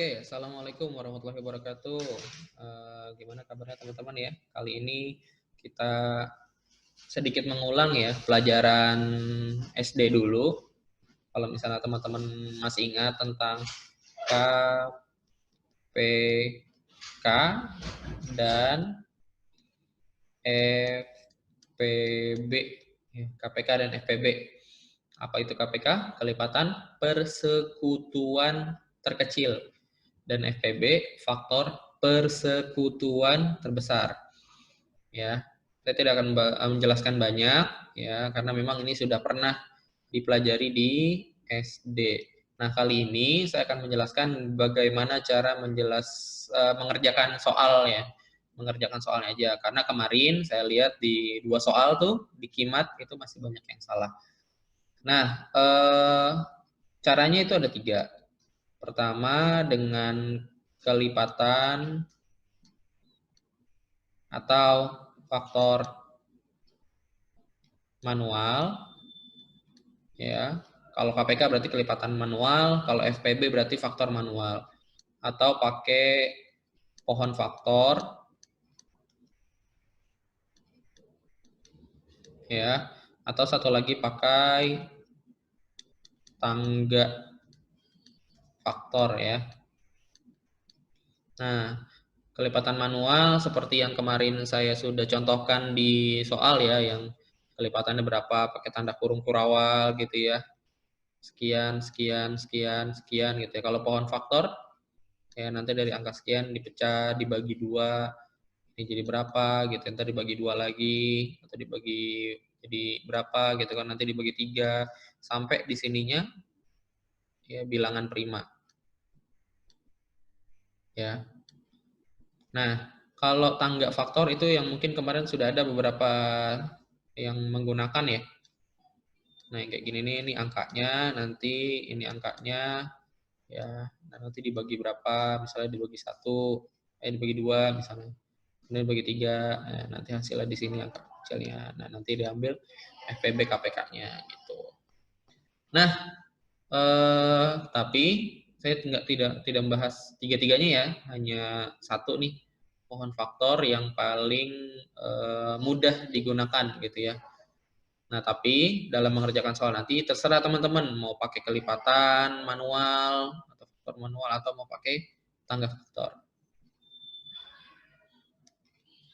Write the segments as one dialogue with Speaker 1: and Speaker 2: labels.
Speaker 1: Oke, Assalamualaikum warahmatullahi wabarakatuh. Gimana kabarnya teman-teman ya? Kali ini kita sedikit mengulang ya pelajaran SD dulu. Kalau misalnya teman-teman masih ingat tentang KPK dan FPB. KPK dan FPB. Apa itu KPK? Kelipatan persekutuan terkecil. Dan FPB faktor persekutuan terbesar. Ya, saya tidak akan menjelaskan banyak ya karena memang ini sudah pernah dipelajari di SD. Nah, kali ini saya akan menjelaskan bagaimana cara mengerjakan soal ya. Mengerjakan soalnya aja karena kemarin saya lihat di 2 soal tuh di Kimat itu masih banyak yang salah. Nah, caranya itu ada 3. Pertama dengan kelipatan atau faktor manual ya. Kalau KPK berarti kelipatan manual, kalau FPB berarti faktor manual. Atau pakai pohon faktor ya. Atau satu lagi pakai tangga faktor ya. Nah, kelipatan manual seperti yang kemarin saya sudah contohkan di soal ya, yang kelipatannya berapa pakai tanda kurung kurawal gitu ya. Sekian, sekian, sekian, sekian gitu ya. Kalau pohon faktor, ya nanti dari angka sekian dipecah, dibagi 2, ini jadi berapa gitu. Nanti dibagi 2 lagi, atau dibagi jadi berapa gitu kan, nanti dibagi 3, sampai di sininya ya bilangan prima. Ya. Nah, kalau tangga faktor itu yang mungkin kemarin sudah ada beberapa yang menggunakan ya. Nah, yang kayak gini nih, ini angkanya, nanti ini angkanya, ya, nah nanti dibagi berapa, misalnya dibagi 1, dibagi 2 misalnya, kemudian dibagi 3, nanti hasilnya di sini angka kecilnya, nah nanti diambil FPB KPK-nya gitu. Nah, tapi saya tidak membahas tiga-tiganya ya, hanya satu nih pohon faktor yang paling mudah digunakan gitu ya. Nah, tapi dalam mengerjakan soal nanti terserah teman-teman mau pakai kelipatan manual atau faktor manual atau mau pakai tangga faktor.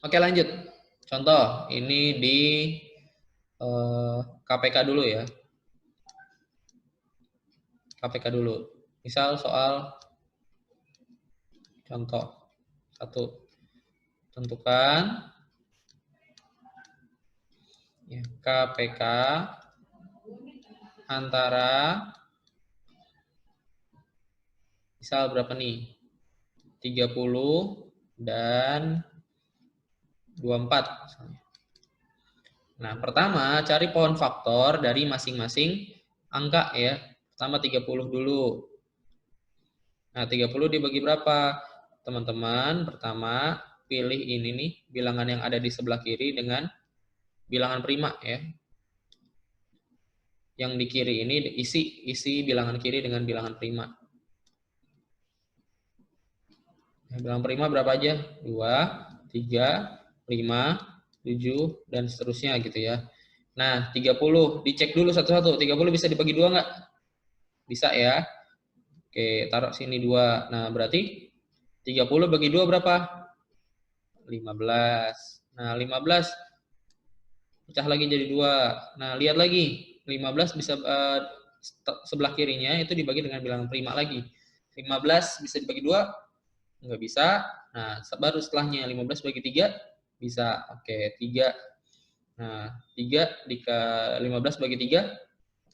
Speaker 1: Oke, lanjut. Contoh, ini di KPK dulu ya. KPK dulu. Misal soal contoh 1. Tentukan ya, KPK antara misal berapa nih? 30 dan 24 misalnya. Nah, pertama cari pohon faktor dari masing-masing angka ya. Pertama 30 dulu. Nah, 30 dibagi berapa? Teman-teman, pertama pilih ini nih, bilangan yang ada di sebelah kiri dengan bilangan prima ya. Yang di kiri ini isi bilangan kiri dengan bilangan prima. Nah, bilangan prima berapa aja? 2, 3, 5, 7, dan seterusnya gitu ya. Nah, 30, dicek dulu satu-satu. 30 bisa dibagi 2 nggak? Bisa ya. Oke, taruh sini 2. Nah, berarti 30 bagi 2 berapa? 15. Nah, 15 pecah lagi jadi 2. Nah, lihat lagi. 15 bisa sebelah kirinya itu dibagi dengan bilangan prima lagi. 15 bisa dibagi 2? Nggak bisa. Nah, baru setelahnya 15 bagi 3 bisa. Oke, 3. Nah, 3 15 bagi 3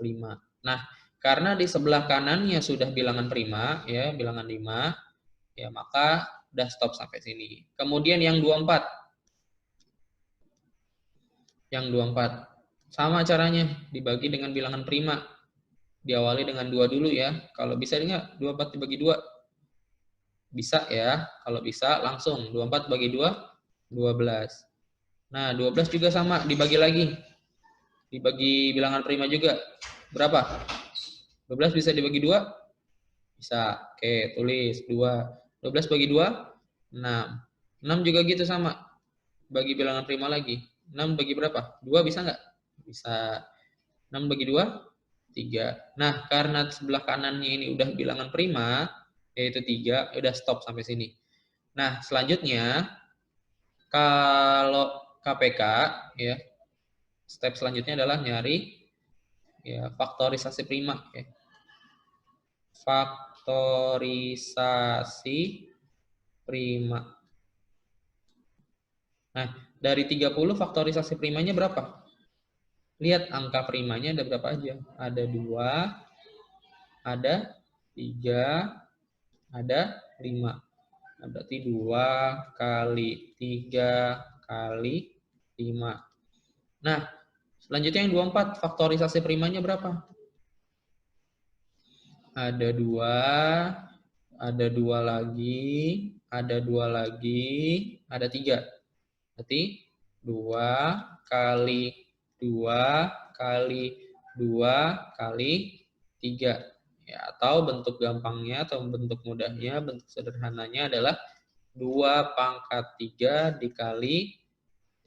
Speaker 1: 5. Nah, karena di sebelah kanannya sudah bilangan prima ya, bilangan 5, ya maka udah stop sampai sini. Kemudian yang 24. Yang 24 sama caranya, dibagi dengan bilangan prima. Diawali dengan 2 dulu ya. Kalau bisa enggak 24 dibagi 2? Bisa ya. Kalau bisa langsung 24 bagi 2 12. Nah, 12 juga sama, dibagi lagi. Dibagi bilangan prima juga. Berapa? 12 bisa dibagi 2? Bisa. Oke, tulis 2. 12 bagi 2, 6. 6 juga gitu sama. Bagi bilangan prima lagi. 6 bagi berapa? 2 bisa nggak? Bisa. 6 bagi 2, 3. Nah, karena sebelah kanannya ini udah bilangan prima, yaitu 3, udah stop sampai sini. Nah, selanjutnya, kalau KPK, ya, step selanjutnya adalah nyari ya faktorisasi prima. Ya. Faktorisasi prima. Nah, dari 30 faktorisasi primanya berapa? Lihat angka primanya ada berapa aja. Ada 2, ada 3, ada 5. Nah, berarti 2 kali 3 kali 5. Nah, selanjutnya yang 24, faktorisasi primanya berapa? Ada 2, ada 2 lagi, ada 2 lagi, ada 3. Berarti 2 kali 2 kali 2 kali 3. Ya, atau bentuk gampangnya atau bentuk mudahnya, bentuk sederhananya adalah 2 pangkat 3 dikali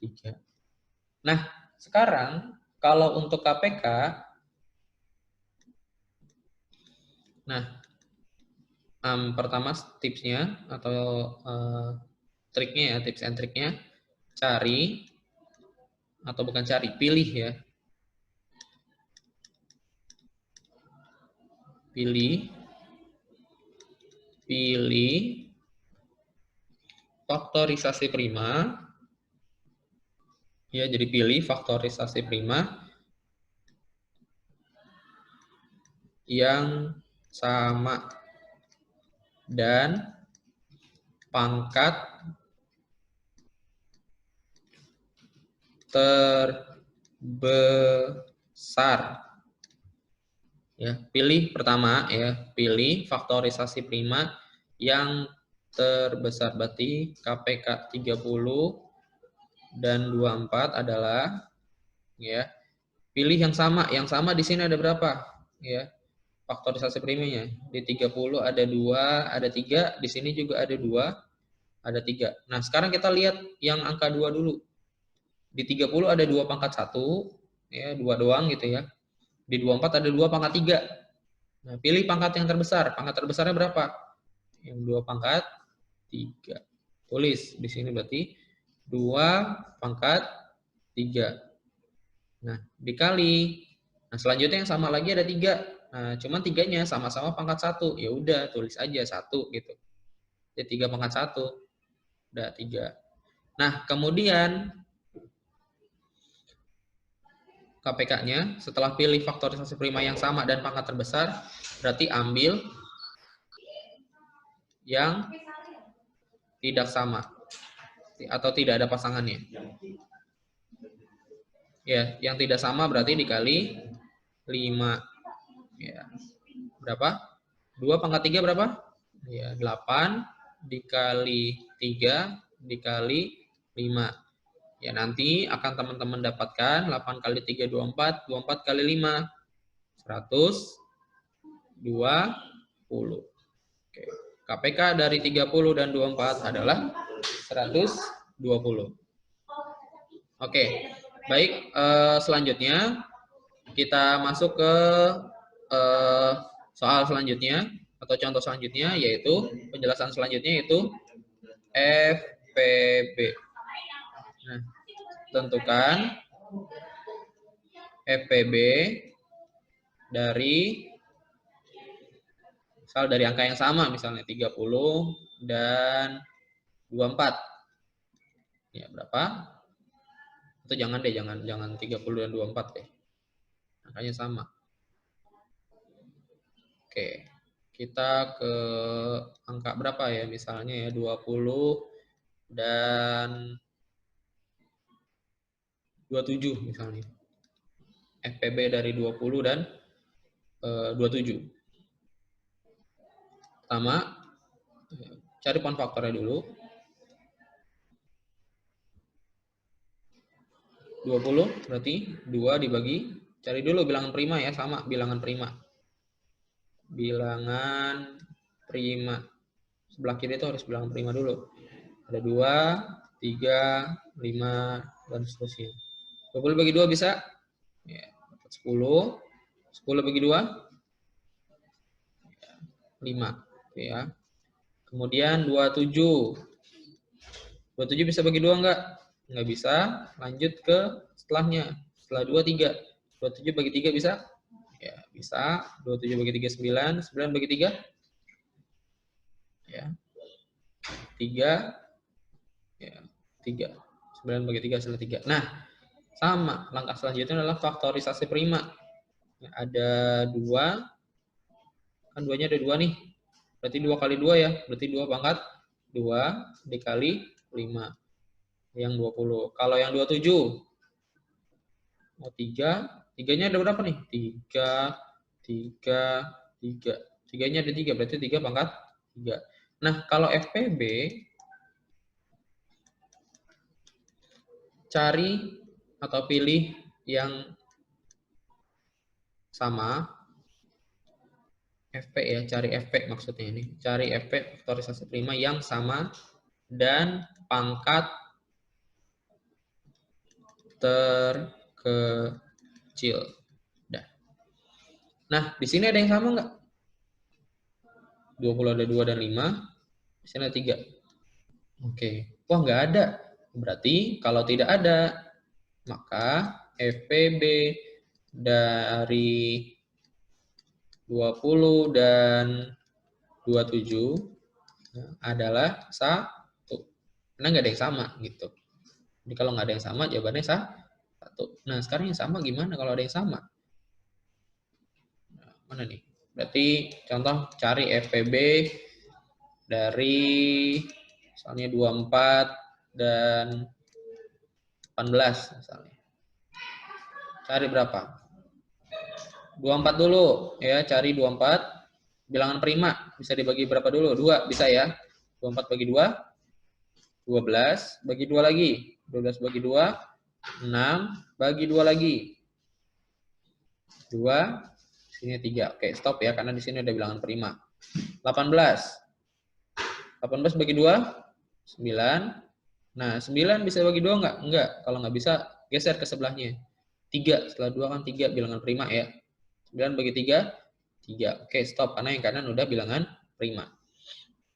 Speaker 1: 3. Nah, sekarang kalau untuk KPK, nah, pertama tipsnya atau triknya ya, tips and triknya, cari atau bukan cari, pilih ya. Pilih faktorisasi prima. Ya, jadi pilih faktorisasi prima yang sama dan pangkat terbesar. Ya, pilih pertama ya, pilih faktorisasi prima yang terbesar. Berarti KPK 30 dan 24 adalah ya, pilih yang sama. Yang sama di sini ada berapa? Ya, faktorisasi primanya. Di 30 ada 2, ada 3, di sini juga ada 2, ada 3. Nah, sekarang kita lihat yang angka 2 dulu. Di 30 ada 2 pangkat 1, ya, 2 doang gitu ya. Di 24 ada 2 pangkat 3. Nah, pilih pangkat yang terbesar. Pangkat terbesarnya berapa? Yang 2 pangkat 3. Tulis di sini berarti 2 pangkat 3. Nah, dikali. Nah, selanjutnya yang sama lagi ada 3. Nah, cuman 3-nya sama-sama pangkat 1. Ya udah, tulis aja 1 gitu. Jadi 3 pangkat 1. Udah 3. Nah, kemudian KPK-nya setelah pilih faktorisasi prima yang sama dan pangkat terbesar, berarti ambil yang tidak sama atau tidak ada pasangannya. Ya, yang tidak sama berarti dikali 5. Ya. Berapa? 2 pangkat 3 berapa? Ya, 8 dikali 3 dikali 5. Ya, nanti akan teman-teman dapatkan 8 kali 3, 24, 24 kali 5, 120. Oke. KPK dari 30 dan 24 adalah 120. Oke, baik. Selanjutnya kita masuk ke soal selanjutnya atau contoh selanjutnya, yaitu penjelasan selanjutnya yaitu FPB. Nah, tentukan FPB dari misal dari angka yang sama, misalnya 30 dan 24. Ya, berapa? Atau jangan deh, jangan 30 dan 24 deh. Angkanya sama. Oke. Kita ke angka berapa ya? Misalnya ya 20 dan 27 misalnya. FPB dari 20 dan 27. Pertama, cari poin faktornya dulu. 20 berarti 2 dibagi, cari dulu bilangan prima ya, sama bilangan prima. bilangan prima. Sebelah kiri itu harus bilangan prima dulu. Ada 2, 3, 5, dan seterusnya. 20 bagi 2 bisa? Ya, dapat 10. 10 bagi 2? 5. Oke ya. Kemudian 27. 27 bisa bagi 2 enggak? Enggak bisa. Lanjut ke setelahnya. Setelah 2, 3. 27 bagi 3 bisa? Ya, bisa. 27 bagi 3, 9. 9 bagi 3? Ya. 3. Ya, 3. 9 bagi 3 adalah 3. Nah, sama. Langkah selanjutnya adalah faktorisasi prima. Ya, ada 2. Kan 2-nya ada 2 nih. Berarti 2 kali 2 ya. Berarti 2 pangkat 2 dikali 5. Yang 20. Kalau yang 27, oh 3. 3-nya ada berapa nih? 3, 3, 3. 3-nya ada 3. Berarti 3 pangkat 3. Nah, kalau FPB, cari atau pilih yang sama. FP ya, cari FP maksudnya ini. Cari FP faktorisasi prima yang sama dan pangkat terkecil. Dah. Nah, di sini ada yang sama nggak? 20 ada 2 dan 5. Di sini ada 3. Oke. Wah, nggak ada. Berarti kalau tidak ada, maka FPB dari 20 dan 27 adalah 1. Karena nggak ada yang sama gitu. Jadi kalau nggak ada yang sama, jawabannya 1. Nah, sekarang yang sama gimana kalau ada yang sama? Nah, mana nih? Berarti contoh cari FPB dari misalnya 24 dan 18 misalnya. Cari berapa? 24 dulu ya, cari 24. Bilangan prima bisa dibagi berapa dulu? 2 bisa ya. 24 bagi 2, 12 bagi 2 lagi. 12 bagi 2, 6 bagi 2 lagi. 2, sini 3. Oke, stop ya karena di sini ada bilangan prima. 18. 18 bagi 2, 9. Nah, 9 bisa bagi 2 enggak? Enggak. Kalau nggak bisa, geser ke sebelahnya. 3. Setelah 2 kan 3 bilangan prima ya. 9 bagi 3, 3. Oke, stop. Karena yang kanan udah bilangan prima.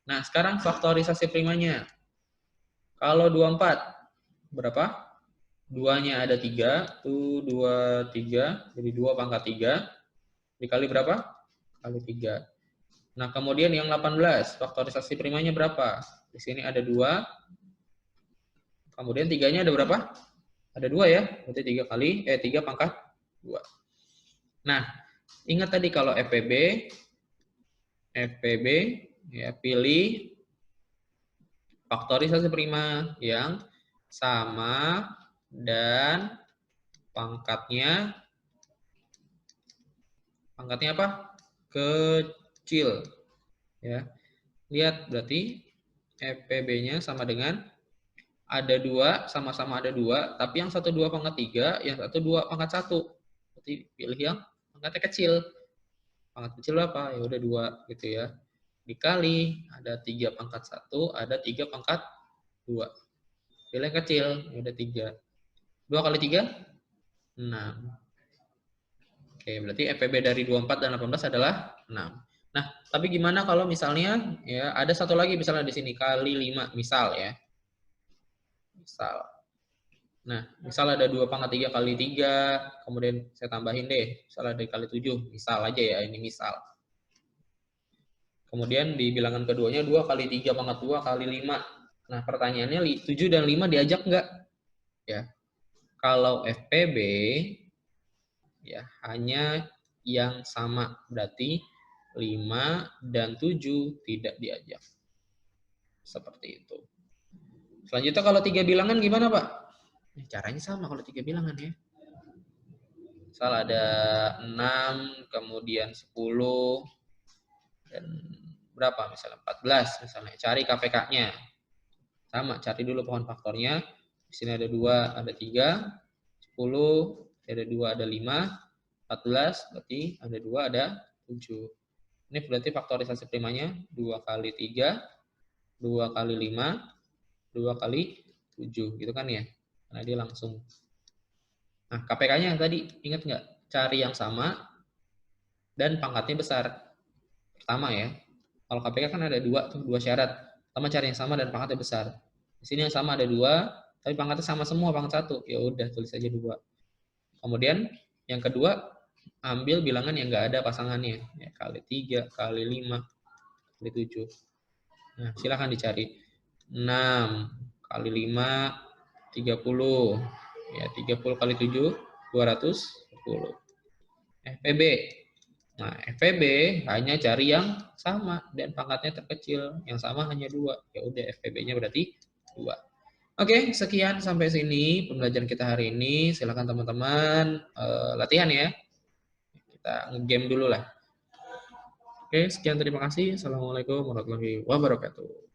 Speaker 1: Nah, sekarang faktorisasi primanya. Kalau 24, berapa? 2-nya ada 3. Tuh, 2, 3. Jadi 2 pangkat 3. Dikali berapa? Kali 3. Nah, kemudian yang 18, faktorisasi primanya berapa? Di sini ada 2. Kemudian 3-nya ada berapa? Ada 2 ya. Berarti 3 pangkat 2. Nah, ingat tadi kalau FPB ya pilih faktorisasi prima yang sama dan pangkatnya apa? Kecil. Ya. Lihat berarti FPB-nya sama dengan ada 2, sama-sama ada 2, tapi yang satu 2 pangkat 3, yang satu 2 pangkat 1. Berarti pilih yang pangkatnya kecil. Pangkat kecil apa? Ya udah 2 gitu ya. Dikali ada 3 pangkat 1, ada 3 pangkat 2. Pilih yang kecil, ya udah 3. 2 kali 3, 6. Oke, berarti FPB dari 24 dan 18 adalah 6. Nah, tapi gimana kalau misalnya ya ada satu lagi misalnya di sini kali 5 misal ya. Misal. Nah, misal ada 2 pangkat 3 kali 3, kemudian saya tambahin deh, misal ada kali 7, misal aja ya, ini misal. Kemudian di bilangan keduanya 2 kali 3 pangkat 2 kali 5. Nah, pertanyaannya 7 dan 5 diajak nggak? Ya. Kalau FPB, ya hanya yang sama, berarti 5 dan 7 tidak diajak. Seperti itu. Selanjutnya kalau 3 bilangan gimana, Pak? Caranya sama kalau 3 bilangan ya. Misal ada 6, kemudian 10, dan berapa misalnya? 14 misalnya. Cari KPK-nya. Sama, cari dulu pohon faktornya. Di sini ada 2, ada 3, 10, ada 2, ada 5, 14, berarti ada 2, ada 7. Ini berarti faktorisasi primanya 2 kali 3, 2 kali 5, 2 kali 7, gitu kan ya? Karena dia langsung. Nah, KPK-nya yang tadi, ingat nggak? Cari yang sama dan pangkatnya besar. Pertama ya, kalau KPK kan ada dua syarat. Pertama cari yang sama dan pangkatnya besar. Di sini yang sama ada 2, tapi pangkatnya sama semua, pangkat 1. Ya udah, tulis aja 2. Kemudian yang kedua, ambil bilangan yang nggak ada pasangannya. Ya, kali 3, kali 5, kali 7. Nah, silahkan dicari. 6 kali 5, 30. Ya, 30 kali 7, 210. FPB. Nah, FPB hanya cari yang sama dan pangkatnya terkecil. Yang sama hanya 2. Ya udah, FPB-nya berarti 2. Oke, sekian sampai sini pembelajaran kita hari ini. Silakan teman-teman latihan ya. Kita nge-game dulu lah. Oke, sekian terima kasih. Assalamualaikum warahmatullahi wabarakatuh.